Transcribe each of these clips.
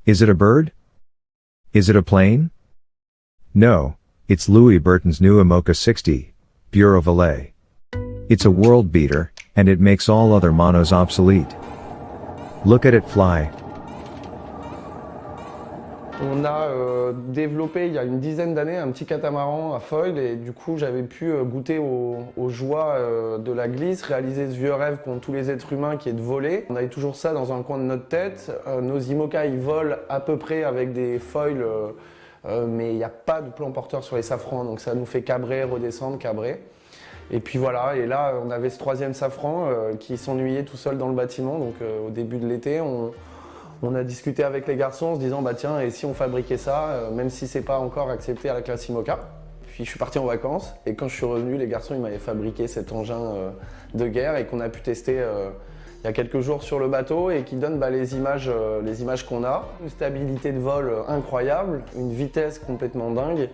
Is it a bird? Is it a plane? No, it's Louis Burton's new Imoca 60, Bureau Valet. It's a world beater, and it makes all other monos obsolete. Look at it fly. On a développé il y a une dizaine d'années un petit catamaran à foil et du coup j'avais pu goûter aux joies de la glisse, réaliser ce vieux rêve qu'ont tous les êtres humains qui est de voler. On avait toujours ça dans un coin de notre tête. Nos IMOCA ils volent à peu près avec des foils mais il n'y a pas de plan porteur sur les safrans donc ça nous fait cabrer, redescendre, cabrer. Et puis voilà, et là on avait ce troisième safran qui s'ennuyait tout seul dans le bâtiment donc au début de l'été on a discuté avec les garçons en se disant bah tiens et si on fabriquait ça même si c'est pas encore accepté à la classe IMOCA. Puis je suis parti en vacances et quand je suis revenu les garçons ils m'avaient fabriqué cet engin de guerre et qu'on a pu tester il y a quelques jours sur le bateau et qui donne les images qu'on a. Une stabilité de vol incroyable, une vitesse complètement dingue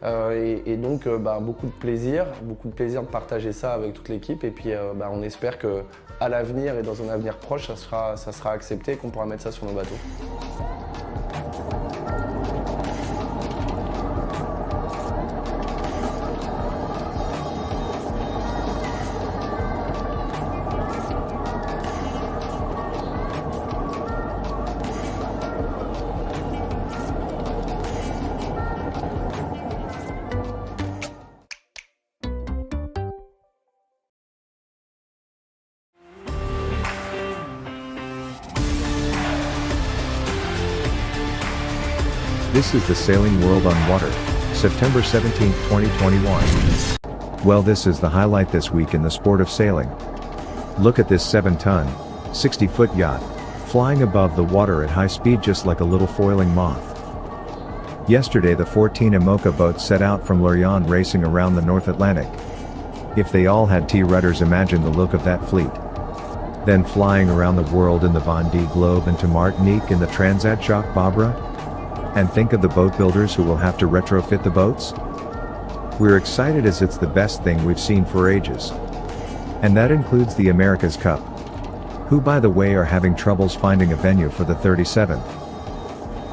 et donc beaucoup de plaisir de partager ça avec toute l'équipe et puis on espère que à l'avenir et dans un avenir proche, ça sera accepté et qu'on pourra mettre ça sur nos bateaux. This is the Sailing World on Water, September 17, 2021. Well, this is the highlight this week in the sport of sailing. Look at this 7-ton, 60-foot yacht, flying above the water at high speed just like a little foiling moth. Yesterday the 14 IMOCA boats set out from Lorient racing around the North Atlantic. If they all had T-rudders, imagine the look of that fleet. Then flying around the world in the Vendée Globe and to Martinique in the Transat Jacques Vabre. And think of the boat builders who will have to retrofit the boats? We're excited as it's the best thing we've seen for ages. And that includes the America's Cup, who by the way are having troubles finding a venue for the 37th.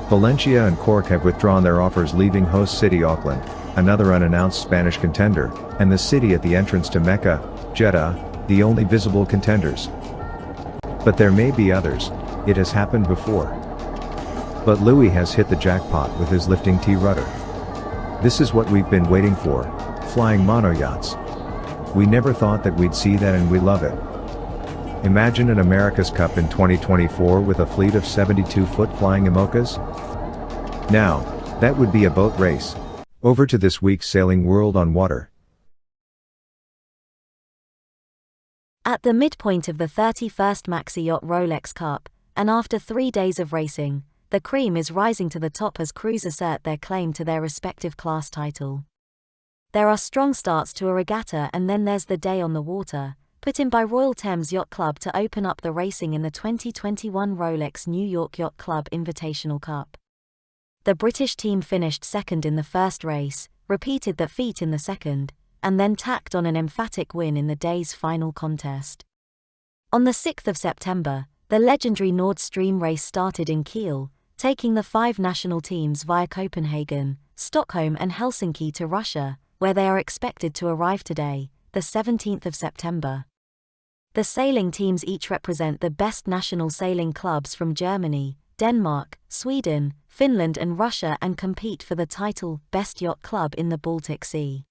Valencia and Cork have withdrawn their offers, leaving host city Auckland, another unannounced Spanish contender, and the city at the entrance to Mecca, Jeddah, the only visible contenders. But there may be others, it has happened before. But Louis has hit the jackpot with his lifting T-rudder. This is what we've been waiting for, flying monoyachts. We never thought that we'd see that and we love it. Imagine an America's Cup in 2024 with a fleet of 72-foot flying IMOCAs? Now, that would be a boat race. Over to this week's Sailing World on Water. At the midpoint of the 31st Maxi Yacht Rolex Cup, and after 3 days of racing, the cream is rising to the top as crews assert their claim to their respective class title. There are strong starts to a regatta and then there's the day on the water, put in by Royal Thames Yacht Club to open up the racing in the 2021 Rolex New York Yacht Club Invitational Cup. The British team finished second in the first race, repeated that feat in the second, and then tacked on an emphatic win in the day's final contest. On the 6th of September, the legendary Nord Stream race started in Kiel, taking the 5 national teams via Copenhagen, Stockholm and Helsinki to Russia, where they are expected to arrive today, the 17th of September. The sailing teams each represent the best national sailing clubs from Germany, Denmark, Sweden, Finland and Russia and compete for the title Best Yacht Club in the Baltic Sea.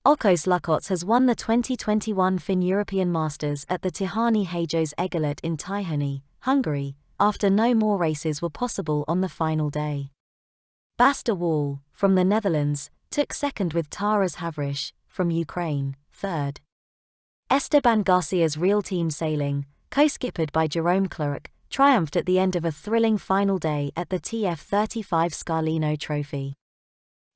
Okos Lukots has won the 2021 Finn European Masters at the Tihani Hajos Egelet in Tihany, Hungary, after no more races were possible on the final day. Bas de Waal, from the Netherlands, took second with Taras Havrish, from Ukraine, third. Esteban Garcia's Real Team Sailing, co-skippered by Jerome Clark, triumphed at the end of a thrilling final day at the TF35 Scarlino Trophy.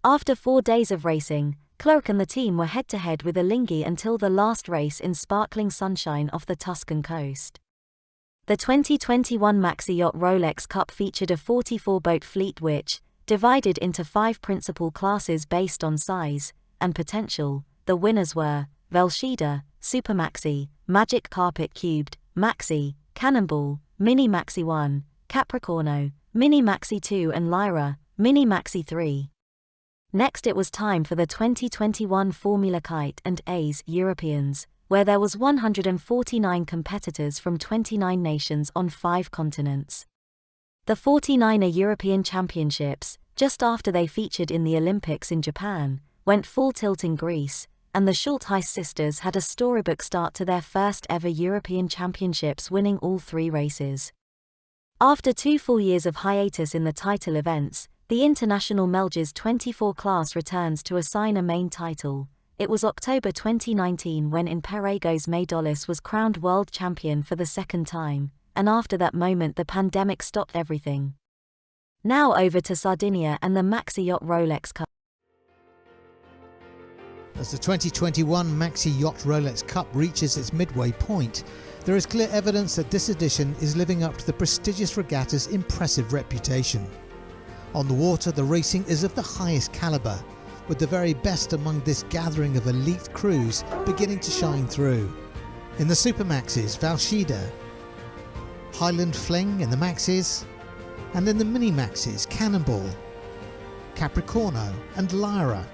After 4 days of racing, Clark and the team were head-to-head with Alinghi until the last race in sparkling sunshine off the Tuscan coast. The 2021 Maxi Yacht Rolex Cup featured a 44-boat fleet which, divided into 5 principal classes based on size and potential. The winners were Velshida, Super Maxi, Magic Carpet Cubed, Maxi, Cannonball, Mini Maxi 1, Capricorno, Mini Maxi 2 and Lyra, Mini Maxi 3. Next it was time for the 2021 Formula Kite and A's Europeans, where there was 149 competitors from 29 nations on 5 continents. The 49er European Championships, just after they featured in the Olympics in Japan, went full tilt in Greece, and the Schultheis sisters had a storybook start to their first ever European Championships, winning all 3 races. After 2 full years of hiatus in the title events, the International Melges 24 class returns to assign a main title. It was October 2019 when in Perregos Meidolis was crowned world champion for the second time, and after that moment the pandemic stopped everything. Now over to Sardinia and the Maxi Yacht Rolex Cup. As the 2021 Maxi Yacht Rolex Cup reaches its midway point, there is clear evidence that this edition is living up to the prestigious regatta's impressive reputation. On the water, the racing is of the highest calibre, with the very best among this gathering of elite crews beginning to shine through. In the Super Maxis, Valshida, Highland Fling in the Maxis, and in the Mini Maxis, Cannonball, Capricorno and Lyra.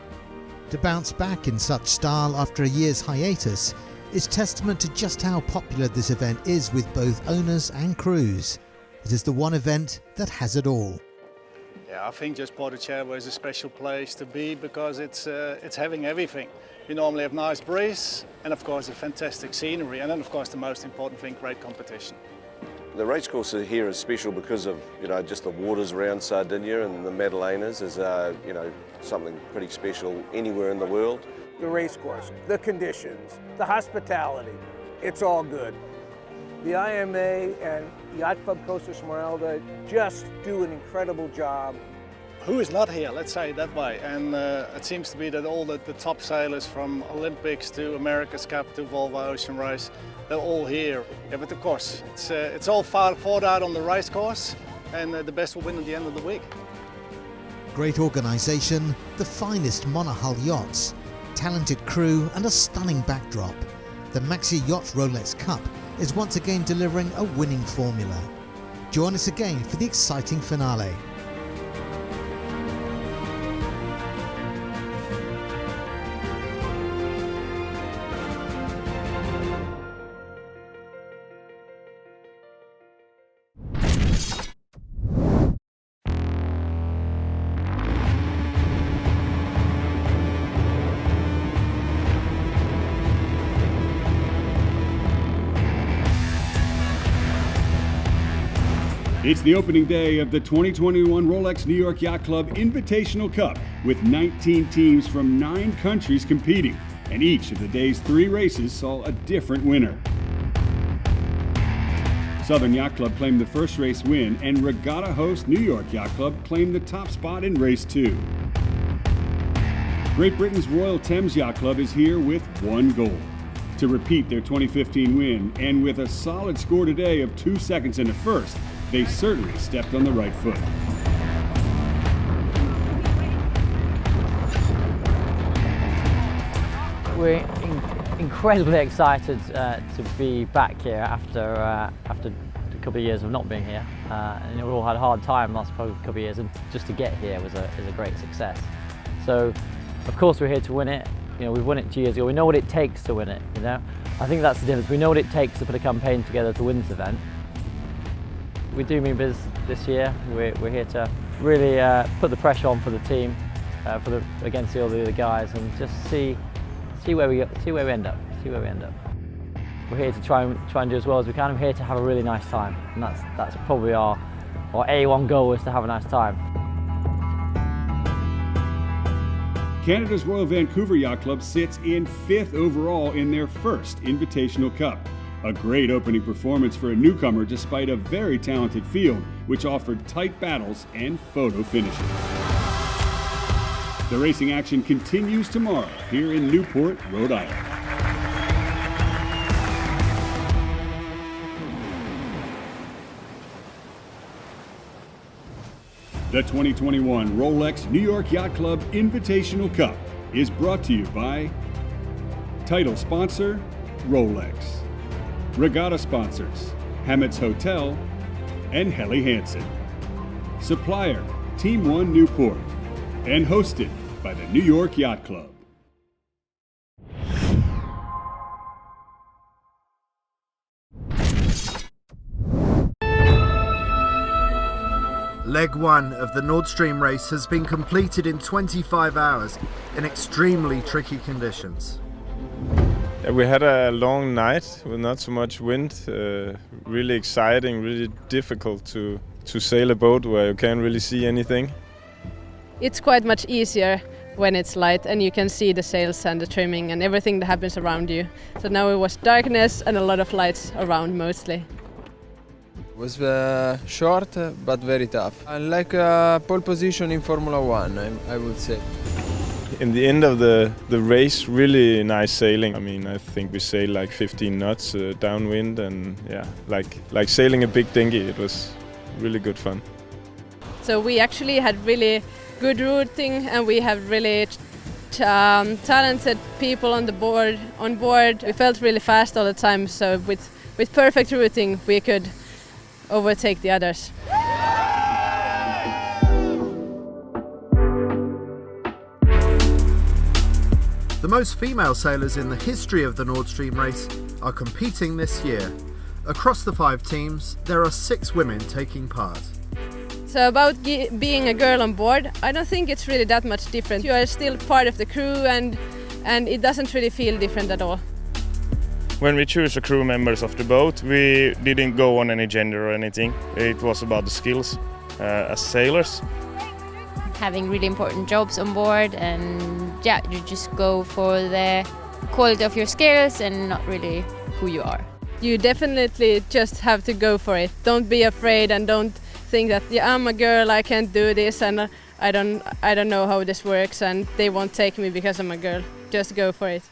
To bounce back in such style after a year's hiatus is testament to just how popular this event is with both owners and crews. It is the one event that has it all. Yeah, I think just Porticero is a special place to be because it's having everything. You normally have nice breeze and of course a fantastic scenery, and then of course the most important thing, great competition. The racecourse here is special because of just the waters around Sardinia, and the Madalenas is something pretty special anywhere in the world. The racecourse, the conditions, the hospitality, it's all good. The IMA and Yacht Club Costa Smeralda just do an incredible job. Who is not here, let's say it that way, and it seems to be that all the top sailors from Olympics to America's Cup to Volvo Ocean Race, they're all here. Yeah, but of course, it's all fought out on the race course, and the best will win at the end of the week. Great organisation, the finest monohull yachts, talented crew and a stunning backdrop. The Maxi Yacht Rolex Cup is once again delivering a winning formula. Join us again for the exciting finale. It's the opening day of the 2021 Rolex New York Yacht Club Invitational Cup, with 19 teams from 9 countries competing, and each of the day's 3 races saw a different winner. Southern Yacht Club claimed the first race win, and regatta host New York Yacht Club claimed the top spot in race 2. Great Britain's Royal Thames Yacht Club is here with one goal: to repeat their 2015 win, and with a solid score today of 2 seconds in the first, they certainly stepped on the right foot. We're incredibly excited to be back here after a couple of years of not being here. And we all had a hard time last couple of years, and just to get here is a great success. So, of course, we're here to win it. We've won it 2 years ago. We know what it takes to win it. I think that's the difference. We know what it takes to put a campaign together to win this event. We do mean biz this year. We're here to really put the pressure on for the team, against all the other guys, and just see where we end up. We're here to try and do as well as we can. I'm here to have a really nice time, and that's probably our A1 goal, is to have a nice time. Canada's Royal Vancouver Yacht Club sits in 5th overall in their first Invitational Cup. A great opening performance for a newcomer despite a very talented field, which offered tight battles and photo finishes. The racing action continues tomorrow here in Newport, Rhode Island. The 2021 Rolex New York Yacht Club Invitational Cup is brought to you by title sponsor, Rolex. Regatta sponsors, Hammett's Hotel and Helly Hansen. supplier Team 1 Newport, and hosted by the New York Yacht Club. Leg 1 of the Nord Stream race has been completed in 25 hours in extremely tricky conditions. We had a long night with not so much wind, really exciting, really difficult to sail a boat where you can't really see anything. It's quite much easier when it's light and you can see the sails and the trimming and everything that happens around you. So now it was darkness and a lot of lights around mostly. It was short but very tough. I like pole position in Formula 1, I would say. In the end of the race, really nice sailing. I mean, I think we sailed like 15 knots downwind, and yeah, like sailing a big dinghy. It was really good fun. So we actually had really good routing, and we have really talented people on board. We felt really fast all the time, so with perfect routing we could overtake the others. The most female sailors in the history of the Nord Stream race are competing this year. Across the 5 teams, there are 6 women taking part. So about being a girl on board, I don't think it's really that much different. You are still part of the crew, and it doesn't really feel different at all. When we choose the crew members of the boat, we didn't go on any gender or anything. It was about the skills as sailors. Having really important jobs on board, and yeah, you just go for the quality of your skills and not really who you are. You definitely just have to go for it. Don't be afraid and don't think that, yeah, I'm a girl, I can't do this, and I don't know how this works, and they won't take me because I'm a girl. Just go for it.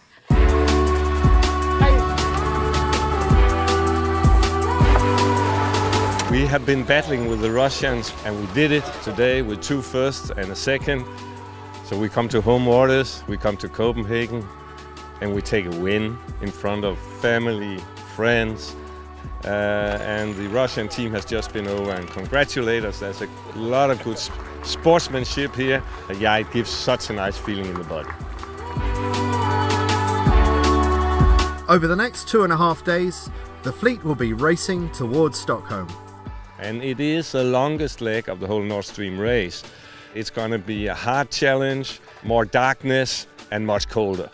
We have been battling with the Russians, and we did it today with 2 firsts and a second. So we come to home waters, we come to Copenhagen, and we take a win in front of family, friends, and the Russian team has just been over and congratulate us. There's a lot of good sportsmanship here. Yeah, it gives such a nice feeling in the body. Over the next 2.5 days, the fleet will be racing towards Stockholm. And it is the longest leg of the whole Nord Stream race. It's going to be a hard challenge, more darkness and much colder.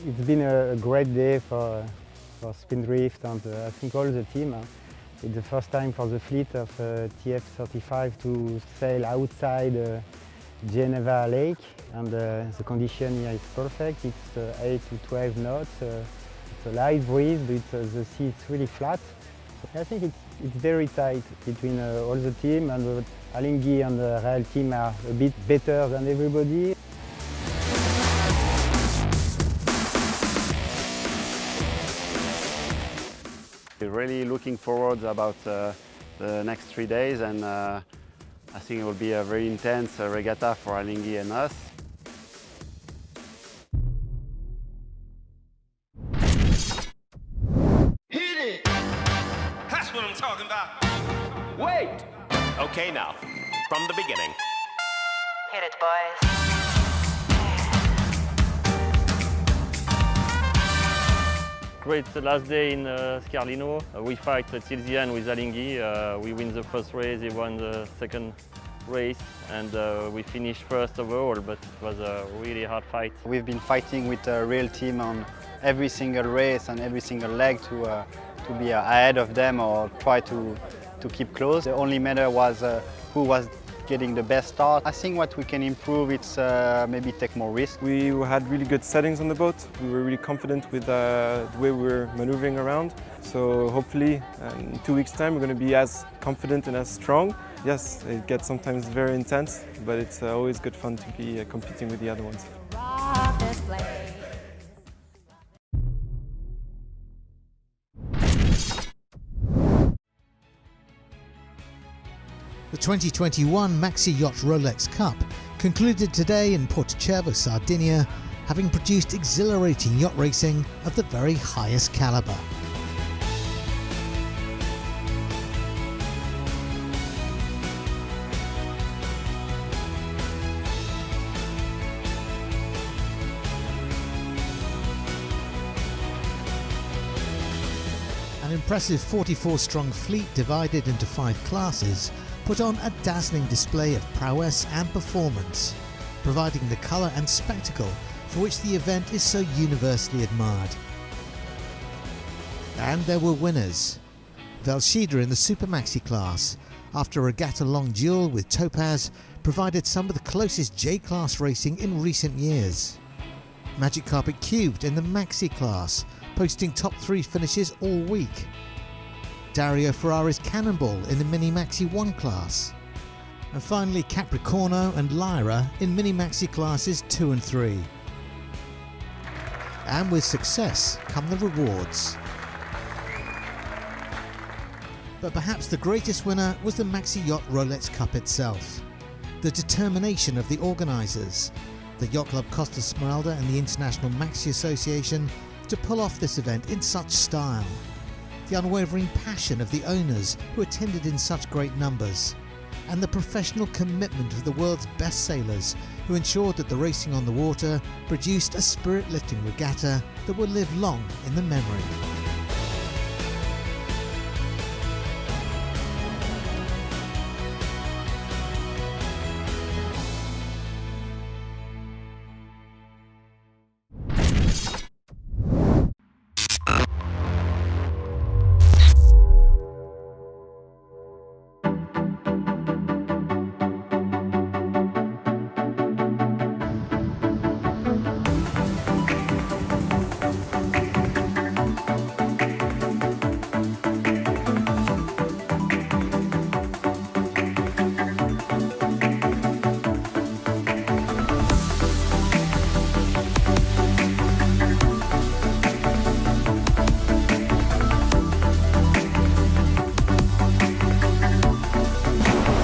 It's been a great day for Spindrift and I think all the team. It's the first time for the fleet of TF35 to sail outside Geneva Lake, and the condition here is perfect. It's 8 to 12 knots. It's a light breeze, but the sea is really flat. I think it's very tight between all the team, and Alinghi and the Rail team are a bit better than everybody. We're really looking forward about the next 3 days, and I think it will be a very intense regatta for Alinghi and us. Hit it! That's what I'm talking about. Wait! Okay, now, from the beginning. Hit it, boys. Great last day in Scarlino. We fight till the end with Alinghi. We win the first race, they won the second race, and we finished first overall, but it was a really hard fight. We've been fighting with the Rail team on every single race and every single leg to be ahead of them or try to keep close. The only matter was who was getting the best start. I think what we can improve is maybe take more risk. We had really good settings on the boat. We were really confident with the way we were maneuvering around. So hopefully in 2 weeks' time we're going to be as confident and as strong. Yes, it gets sometimes very intense, but it's always good fun to be competing with the other ones. The 2021 Maxi Yacht Rolex Cup concluded today in Porto-Cervo, Sardinia, having produced exhilarating yacht racing of the very highest calibre. An impressive 44-strong fleet divided into 5 classes put on a dazzling display of prowess and performance, providing the colour and spectacle for which the event is so universally admired. And there were winners. Velshida in the Super Maxi class, after a regatta-long duel with Topaz, provided some of the closest J-class racing in recent years. Magic Carpet Cubed in the Maxi class, posting top 3 finishes all week. Dario Ferrari's Cannonball in the Mini Maxi 1 class. And finally Capricorno and Lyra in Mini Maxi classes 2 and 3. And with success come the rewards. But perhaps the greatest winner was the Maxi Yacht Rolex Cup itself. The determination of the organisers, the Yacht Club Costa Smeralda and the International Maxi Association, to pull off this event in such style. The unwavering passion of the owners who attended in such great numbers, and the professional commitment of the world's best sailors who ensured that the racing on the water produced a spirit-lifting regatta that will live long in the memory.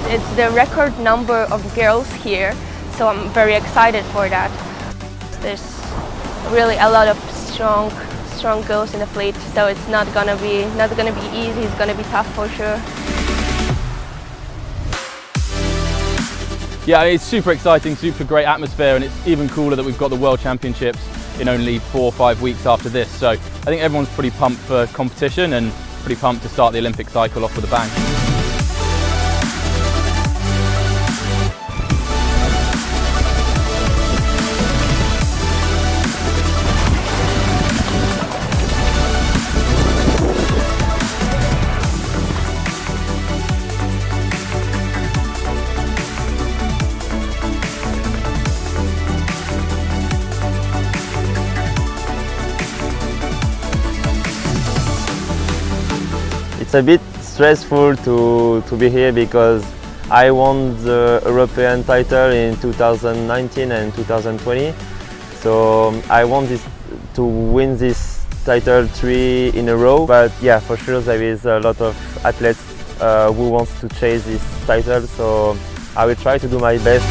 It's the record number of girls here, so I'm very excited for that. There's really a lot of strong girls in the fleet, so it's not gonna be easy. It's gonna be tough for sure. Yeah, it's super exciting, super great atmosphere, and it's even cooler that we've got the World Championships in only 4 or 5 weeks after this. So I think everyone's pretty pumped for competition and pretty pumped to start the Olympic cycle off with a bang. It's a bit stressful to be here because I won the European title in 2019 and 2020. So I want to win this title 3 in a row. But yeah, for sure there is a lot of athletes who wants to chase this title. So I will try to do my best.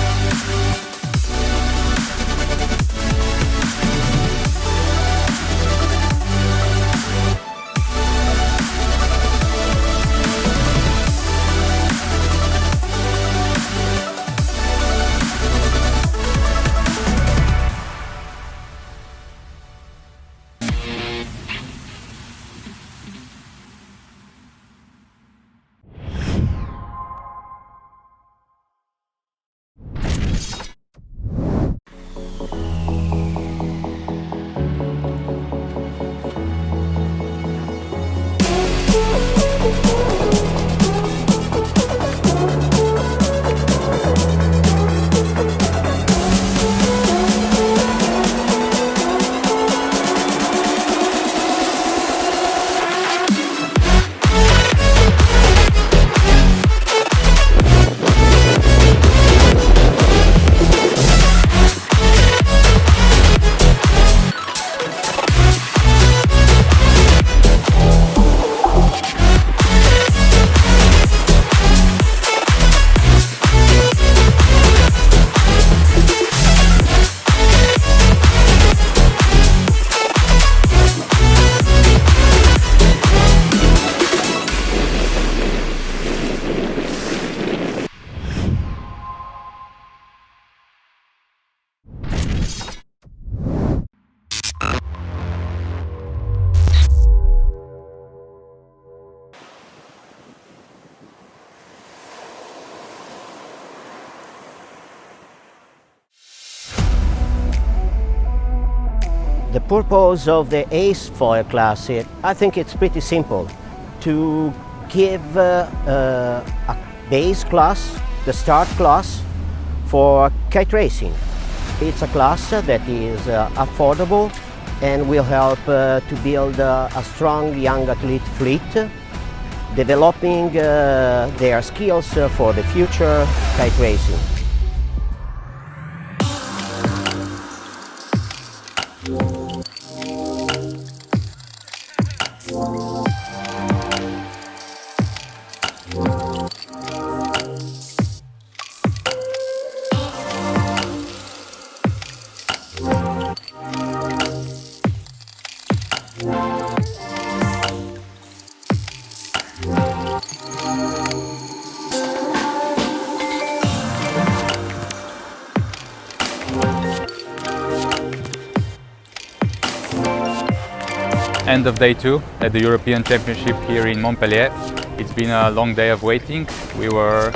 The purpose of the ACE Foil Classic, I think it's pretty simple. To give a base class, the start class for kite racing. It's a class that is affordable and will help to build a strong young athlete fleet, developing their skills for the future kite racing. End of day 2 at the European Championship here in Montpellier. It's been a long day of waiting. We were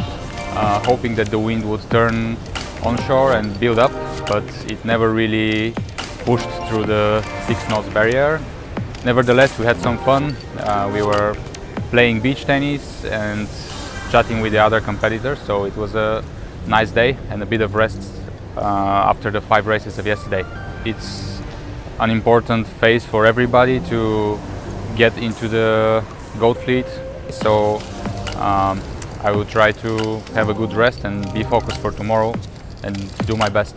hoping that the wind would turn onshore and build up, but it never really pushed through the 6 knots barrier. Nevertheless, we had some fun. We were playing beach tennis and chatting with the other competitors, so it was a nice day and a bit of rest after the 5 races of yesterday. It's an important phase for everybody to get into the goat fleet, so I will try to have a good rest and be focused for tomorrow and do my best.